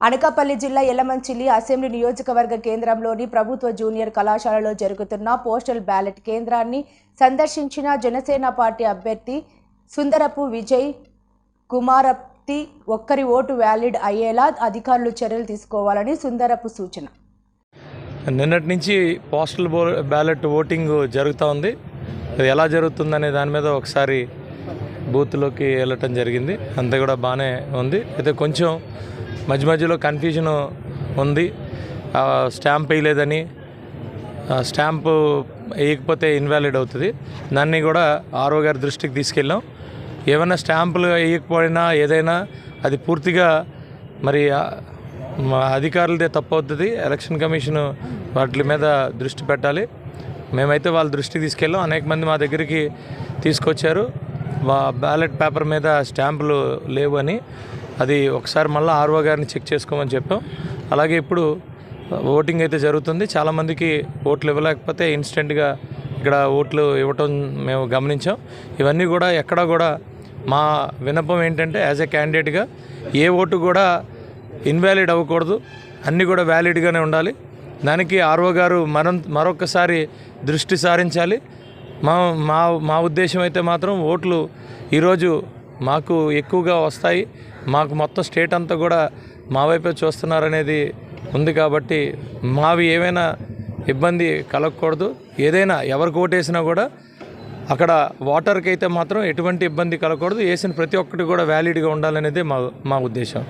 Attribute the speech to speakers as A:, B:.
A: అనకాపల్లి జిల్లా యలమంచిలి అసెంబ్లీ నియోజకవర్గ కేంద్రంలోని ప్రభుత్వ జూనియర్ కళాశాలలో జరుగుతున్న పోస్టల్ బ్యాలెట్ కేంద్రాన్ని సందర్శించిన జనసేన పార్టీ అభ్యర్థి సుందరపు విజయ్ కుమారప్తి ఒక్కరి ఓటు వ్యాలిడ్ అయ్యేలా అధికారులు చర్యలు తీసుకోవాలని సుందరపు సూచన.
B: నిన్నటి నుంచి పోస్టల్ బ్యాలెట్ ఓటింగ్ జరుగుతూ ఉంది. అది ఎలా జరుగుతుందనే దాని మీద ఒకసారి బూత్లోకి వెళ్ళటం జరిగింది. అంతా కూడా బాగానే ఉంది. అయితే కొంచెం మధ్యలో కన్ఫ్యూజన్ ఉంది. స్టాంప్ వేయలేదని, స్టాంపు వేయకపోతే ఇన్వాలిడ్ అవుతుంది. దాన్ని కూడా ఆర్ఓ గారి దృష్టికి తీసుకెళ్ళాం. ఏమైనా స్టాంపులు వేయకపోయినా ఏదైనా అది పూర్తిగా మరి అధికారులదే తప్పు అవుతుంది. ఎలక్షన్ కమిషన్ వాటి మీద దృష్టి పెట్టాలి. మేమైతే వాళ్ళ దృష్టికి తీసుకెళ్ళాం. అనేక మంది మా దగ్గరికి తీసుకొచ్చారు. బ్యాలెట్ పేపర్ మీద స్టాంపులు లేవు అని. అది ఒకసారి మళ్ళీ ఆర్ఓ గారిని చెక్ చేసుకోమని చెప్పాం. అలాగే ఇప్పుడు ఓటింగ్ అయితే జరుగుతుంది. చాలామందికి ఓట్లు ఇవ్వలేకపోతే ఇన్స్టెంట్గా ఇక్కడ ఓట్లు ఇవ్వటం మేము గమనించాం. ఇవన్నీ కూడా ఎక్కడా కూడా మా విన్నపం ఏంటంటే యాజ్ ఏ క్యాండిడేట్గా ఏ ఓటు కూడా ఇన్వాలిడ్ అవ్వకూడదు, అన్నీ కూడా వ్యాలిడ్గానే ఉండాలి. దానికి ఆర్ఓ గారు మరొకసారి దృష్టి సారించాలి. మా ఉద్దేశం అయితే మాత్రం ఓట్లు ఈరోజు మాకు ఎక్కువగా వస్తాయి, మాకు మొత్తం స్టేట్ అంతా కూడా మా వైపే చూస్తున్నారనేది ఉంది. కాబట్టి మావి ఏమైనా ఇబ్బంది కలగకూడదు. ఏదైనా ఎవరికి ఓటేసినా కూడా అక్కడ ఓటర్కి అయితే మాత్రం ఎటువంటి ఇబ్బంది కలగకూడదు. వేసిన ప్రతి ఒక్కటి కూడా వ్యాలిడ్గా ఉండాలనేది మా ఉద్దేశం.